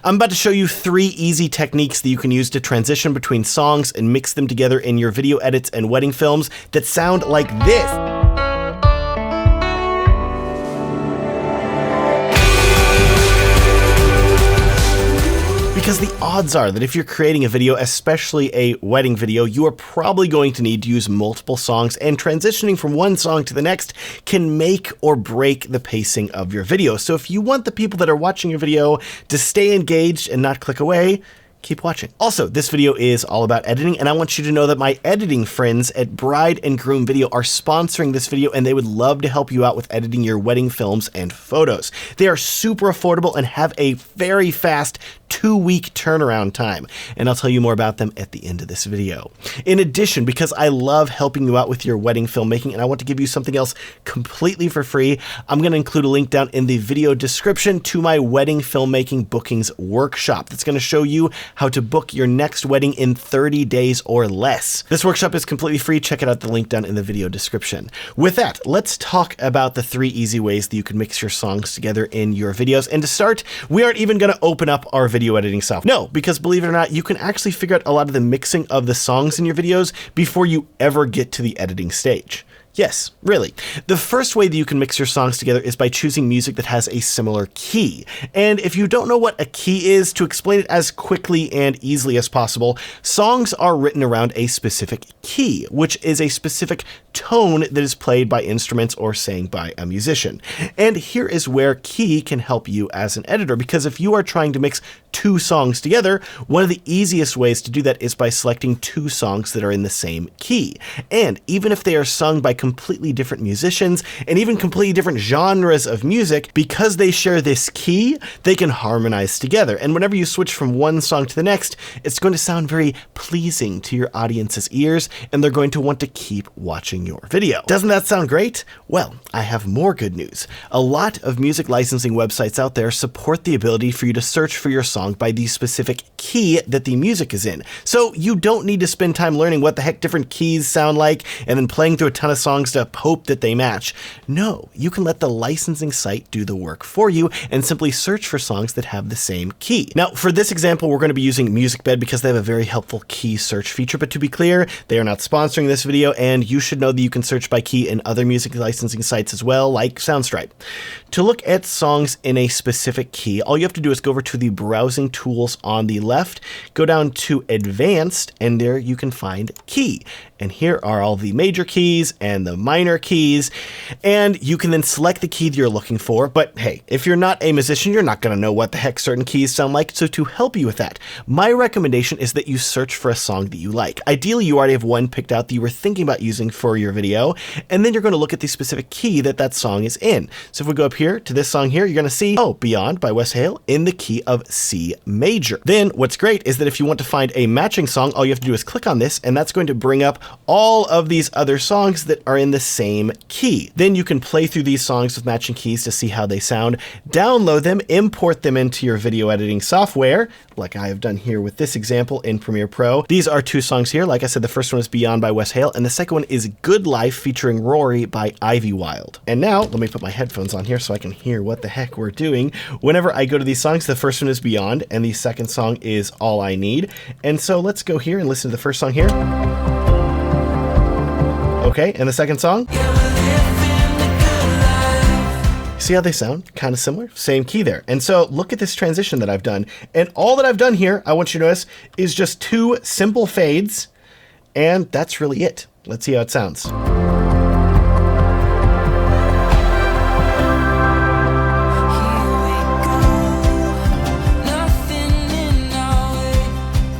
I'm about to show you 3 easy techniques that you can use to transition between songs and mix them together in your video edits and wedding films that sound like this. Because the odds are that if you're creating a video, especially a wedding video, you are probably going to need to use multiple songs, and transitioning from one song to the next can make or break the pacing of your video. So if you want the people that are watching your video to stay engaged and not click away, keep watching. Also, this video is all about editing, and I want you to know that my editing friends at Bride and Groom Video are sponsoring this video, and they would love to help you out with editing your wedding films and photos. They are super affordable and have a very fast 2-week turnaround time, and I'll tell you more about them at the end of this video. In addition, because I love helping you out with your wedding filmmaking and I want to give you something else completely for free, I'm going to include a link down in the video description to my wedding filmmaking bookings workshop that's going to show you how to book your next wedding in 30 days or less. This workshop is completely free. Check it out, the link down in the video description. With that, let's talk about the 3 easy ways that you can mix your songs together in your videos. And to start, we aren't even going to open up our video editing software. No, because believe it or not, you can actually figure out a lot of the mixing of the songs in your videos before you ever get to the editing stage. Yes, really. The first way that you can mix your songs together is by choosing music that has a similar key. And if you don't know what a key is, to explain it as quickly and easily as possible, songs are written around a specific key, which is a specific tone that is played by instruments or sang by a musician. And here is where key can help you as an editor, because if you are trying to mix 2 songs together, one of the easiest ways to do that is by selecting 2 songs that are in the same key. And even if they are sung by completely different musicians and even completely different genres of music, because they share this key, they can harmonize together. And whenever you switch from one song to the next, it's going to sound very pleasing to your audience's ears, and they're going to want to keep watching your video. Doesn't that sound great? Well, I have more good news. A lot of music licensing websites out there support the ability for you to search for your song by the specific key that the music is in. So you don't need to spend time learning what the heck different keys sound like and then playing through a ton of songs to hope that they match. No, you can let the licensing site do the work for you and simply search for songs that have the same key. Now, for this example, we're going to be using MusicBed because they have a very helpful key search feature, but to be clear, they are not sponsoring this video, and you should know that you can search by key in other music licensing sites as well, like Soundstripe. To look at songs in a specific key, all you have to do is go over to the browsing tools on the left, go down to Advanced, and there you can find Key. And here are all the major keys and the minor keys, and you can then select the key that you're looking for. But hey, if you're not a musician, you're not going to know what the heck certain keys sound like. So to help you with that, my recommendation is that you search for a song that you like. Ideally, you already have one picked out that you were thinking about using for your video, and then you're going to look at the specific key that that song is in. So if we go up here to this song here, you're going to see, oh, Beyond by Wes Hale in the key of C major. Then what's great is that if you want to find a matching song, all you have to do is click on this, and that's going to bring up all of these other songs that are in the same key. Then you can play through these songs with matching keys to see how they sound, download them, import them into your video editing software, like I have done here with this example in Premiere Pro. These are 2 songs here. Like I said, the first one is Beyond by Wes Hale, and the second one is Good Life featuring Rory by Ivy Wild. And now, let me put my headphones on here so I can hear what the heck we're doing. Whenever I go to these songs, the first one is Beyond, and the second song is All I Need. And so let's go here and listen to the first song here. Okay, and the second song? See how they sound? Kind of similar? Same key there. And so look at this transition that I've done. And all that I've done here, I want you to notice, is just 2 simple fades, and that's really it. Let's see how it sounds.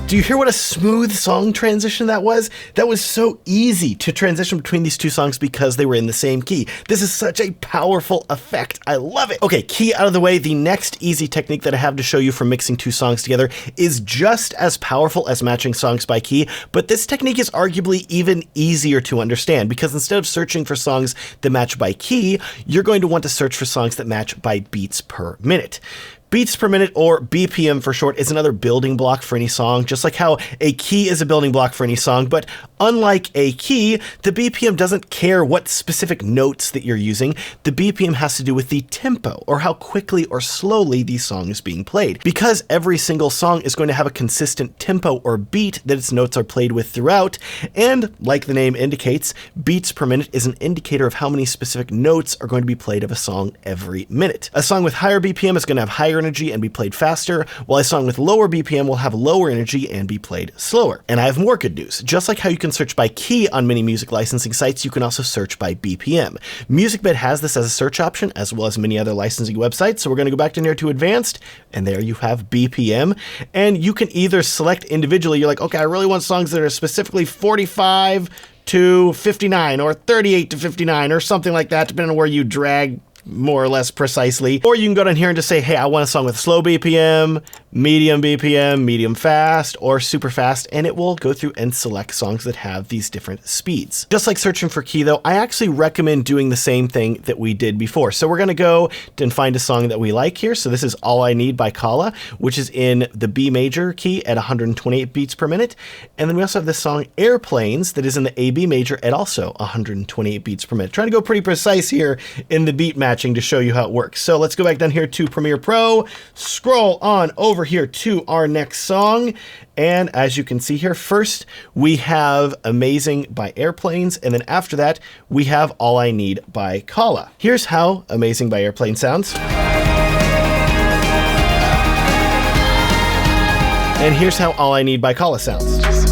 Do you hear what a smooth song transition that was? That was so easy to transition between these 2 songs because they were in the same key. This is such a powerful effect. I love it. Okay, key out of the way. The next easy technique that I have to show you for mixing 2 songs together is just as powerful as matching songs by key, but this technique is arguably even easier to understand because instead of searching for songs that match by key, you're going to want to search for songs that match by beats per minute. Beats per minute, or BPM for short, is another building block for any song, just like how a key is a building block for any song. But unlike a key, the BPM doesn't care what specific notes that you're using. The BPM has to do with the tempo, or how quickly or slowly the song is being played. Because every single song is going to have a consistent tempo or beat that its notes are played with throughout, and like the name indicates, beats per minute is an indicator of how many specific notes are going to be played of a song every minute. A song with higher BPM is going to have higher energy and be played faster, while a song with lower BPM will have lower energy and be played slower. And I have more good news. Just like how you can search by key on many music licensing sites, you can also search by BPM. MusicBed has this as a search option, as well as many other licensing websites. So we're going to go back down here to advanced, and there you have BPM. And you can either select individually. You're like, okay, I really want songs that are specifically 45 to 59 or 38 to 59 or something like that, depending on where you drag more or less precisely. Or you can go down here and just say, hey, I want a song with slow BPM, medium fast, or super fast, and it will go through and select songs that have these different speeds. Just like searching for key though, I actually recommend doing the same thing that we did before. So we're gonna go and find a song that we like here. So this is All I Need by Kala, which is in the B major key at 128 beats per minute. And then we also have this song Airplanes that is in the AB major at also 128 beats per minute. Trying to go pretty precise here in the beat match to show you how it works. So let's go back down here to Premiere Pro, scroll on over here to our next song. And as you can see here, first we have Amazing by Airplanes, and then after that we have All I Need by Kala. Here's how Amazing by Airplanes sounds. And here's how All I Need by Kala sounds.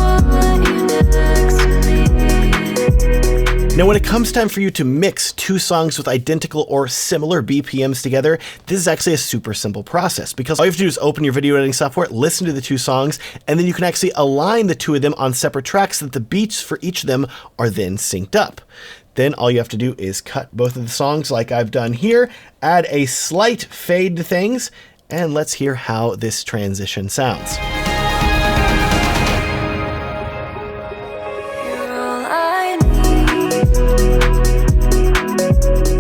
Now, when it comes time for you to mix two songs with identical or similar BPMs together, this is actually a super simple process, because all you have to do is open your video editing software, listen to the two songs, and then you can actually align the two of them on separate tracks so that the beats for each of them are then synced up. Then all you have to do is cut both of the songs like I've done here, add a slight fade to things, and let's hear how this transition sounds.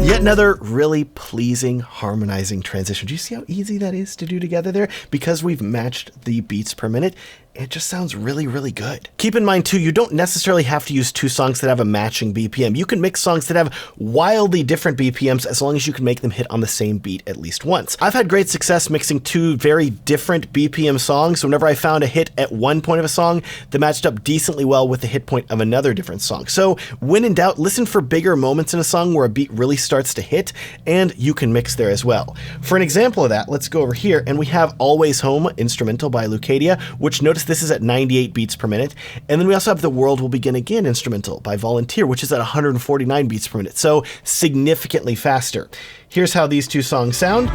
Yet another really pleasing, harmonizing transition. Do you see how easy that is to do together there? Because we've matched the beats per minute, it just sounds really, really good. Keep in mind too, you don't necessarily have to use two songs that have a matching BPM. You can mix songs that have wildly different BPMs as long as you can make them hit on the same beat at least once. I've had great success mixing two very different BPM songs. Whenever I found a hit at one point of a song that matched up decently well with the hit point of another different song. So when in doubt, listen for bigger moments in a song where a beat really starts to hit, and you can mix there as well. For an example of that, let's go over here and we have Always Home instrumental by Lucadia, which notice this is at 98 beats per minute. And then we also have The World Will Begin Again instrumental by Volunteer, which is at 149 beats per minute. So significantly faster. Here's how these two songs sound.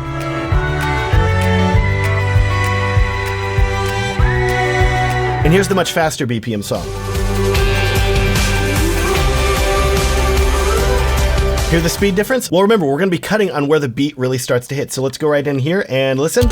And here's the much faster BPM song. Hear the speed difference? Well, remember, we're going to be cutting on where the beat really starts to hit. So let's go right in here and listen.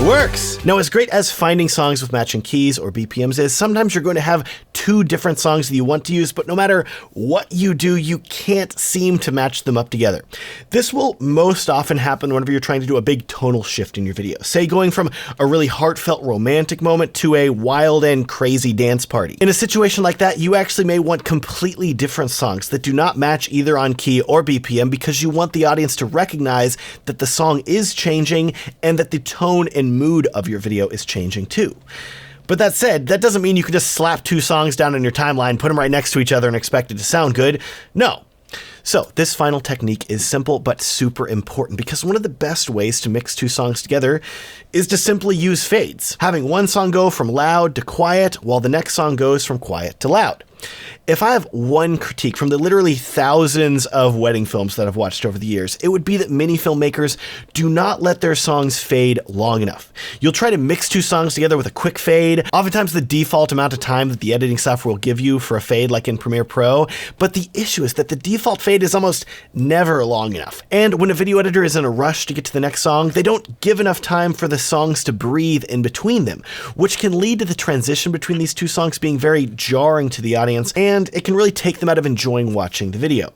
Works. Now, as great as finding songs with matching keys or BPMs is, sometimes you're going to have two different songs that you want to use, but no matter what you do, you can't seem to match them up together. This will most often happen whenever you're trying to do a big tonal shift in your video. Say going from a really heartfelt romantic moment to a wild and crazy dance party. In a situation like that, you actually may want completely different songs that do not match either on key or BPM, because you want the audience to recognize that the song is changing and that the tone and mood of your video is changing too. But that said, that doesn't mean you can just slap two songs down on your timeline, put them right next to each other and expect it to sound good. No. So this final technique is simple but super important, because one of the best ways to mix two songs together is to simply use fades, having one song go from loud to quiet while the next song goes from quiet to loud. If I have one critique from the literally thousands of wedding films that I've watched over the years, it would be that many filmmakers do not let their songs fade long enough. You'll try to mix two songs together with a quick fade, oftentimes the default amount of time that the editing software will give you for a fade, like in Premiere Pro, but the issue is that the default fade fade is almost never long enough. And when a video editor is in a rush to get to the next song, they don't give enough time for the songs to breathe in between them, which can lead to the transition between these two songs being very jarring to the audience, and it can really take them out of enjoying watching the video.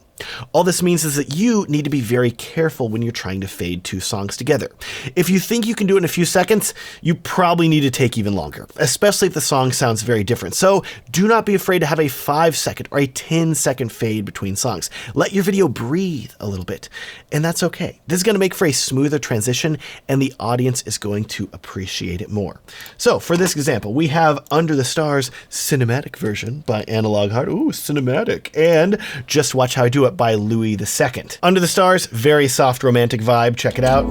All this means is that you need to be very careful when you're trying to fade two songs together. If you think you can do it in a few seconds, you probably need to take even longer, especially if the song sounds very different. So do not be afraid to have a 5-second or a 10-second fade between songs. Let your video breathe a little bit, and that's okay. This is going to make for a smoother transition, and the audience is going to appreciate it more. So for this example, we have Under the Stars cinematic version by Analog Heart. Ooh, cinematic. And Just Watch How I Do It by Louis II. Under the Stars, very soft romantic vibe. Check it out.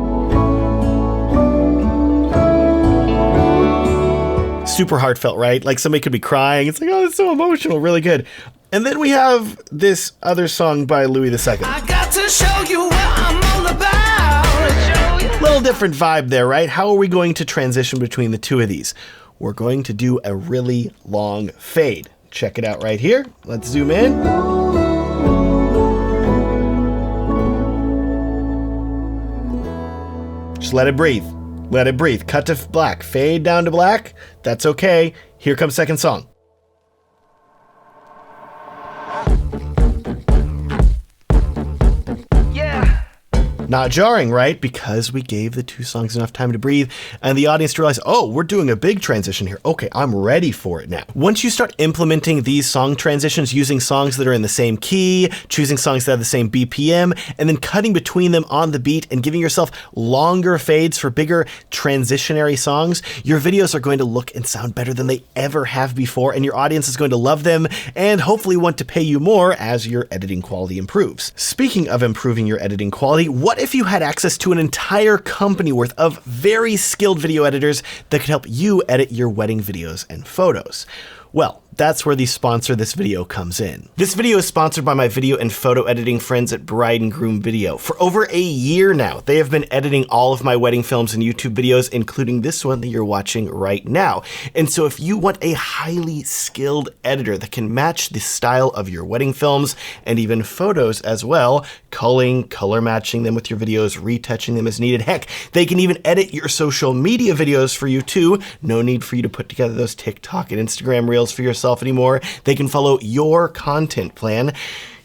Super heartfelt, right? Like somebody could be crying. It's like, oh, it's so emotional, really good. And then we have this other song by Louis II. I got to show you what I'm all about. Little different vibe there, right? How are we going to transition between the two of these? We're going to do a really long fade. Check it out right here. Let's zoom in. Just let it breathe. Let it breathe. Cut to black. Fade down to black. That's okay. Here comes second song. Not jarring, right? Because we gave the two songs enough time to breathe and the audience to realize, oh, we're doing a big transition here. Okay, I'm ready for it now. Once you start implementing these song transitions using songs that are in the same key, choosing songs that have the same BPM, and then cutting between them on the beat and giving yourself longer fades for bigger transitionary songs, your videos are going to look and sound better than they ever have before, and your audience is going to love them and hopefully want to pay you more as your editing quality improves. Speaking of improving your editing quality, what if you had access to an entire company worth of very skilled video editors that could help you edit your wedding videos and photos? Well, that's where the sponsor of this video comes in. This video is sponsored by my video and photo editing friends at Bride and Groom Video. For over a year now, they have been editing all of my wedding films and YouTube videos, including this one that you're watching right now. And so if you want a highly skilled editor that can match the style of your wedding films and even photos as well, culling, color matching them with your videos, retouching them as needed. Heck, they can even edit your social media videos for you too. No need for you to put together those TikTok and Instagram reels for yourself anymore. They can follow your content plan.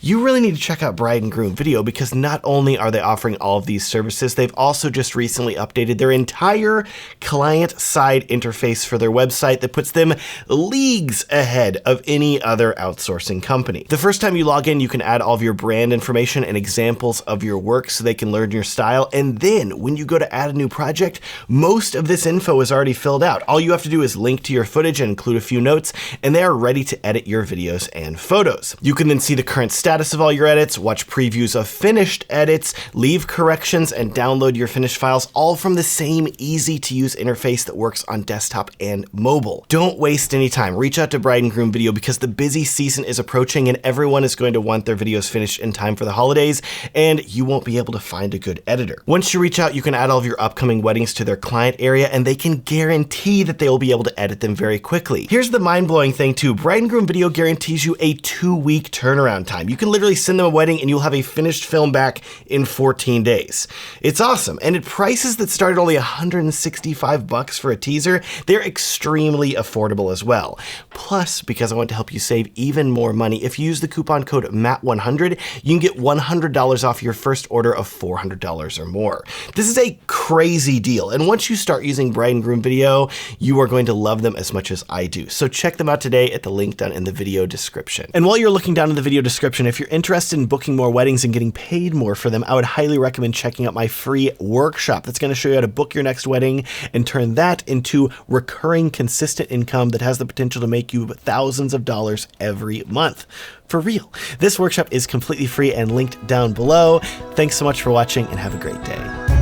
You really need to check out Bride and Groom Video because not only are they offering all of these services, they've also just recently updated their entire client-side interface for their website that puts them leagues ahead of any other outsourcing company. The first time you log in, you can add all of your brand information and examples of your work so they can learn your style. And then when you go to add a new project, most of this info is already filled out. All you have to do is link to your footage and include a few notes, and they are ready to edit your videos and photos. You can then see the current status of all your edits, watch previews of finished edits, leave corrections, and download your finished files, all from the same easy-to-use interface that works on desktop and mobile. Don't waste any time. Reach out to Bride and Groom Video because the busy season is approaching and everyone is going to want their videos finished in time for the holidays, and you won't be able to find a good editor. Once you reach out, you can add all of your upcoming weddings to their client area, and they can guarantee that they will be able to edit them very quickly. Here's the mind-blowing thing too. Bride and Groom Video guarantees you a 2-week turnaround time. You can literally send them a wedding and you'll have a finished film back in 14 days. It's awesome. And at prices that start at only $165 for a teaser, they're extremely affordable as well. Plus, because I want to help you save even more money, if you use the coupon code MATT100, you can get $100 off your first order of $400 or more. This is a crazy deal. And once you start using Bride and Groom Video, you are going to love them as much as I do. So check them out today at the link down in the video description. And while you're looking down in the video description, if you're interested in booking more weddings and getting paid more for them, I would highly recommend checking out my free workshop that's going to show you how to book your next wedding and turn that into recurring, consistent income that has the potential to make you thousands of dollars every month. For real. This workshop is completely free and linked down below. Thanks so much for watching and have a great day.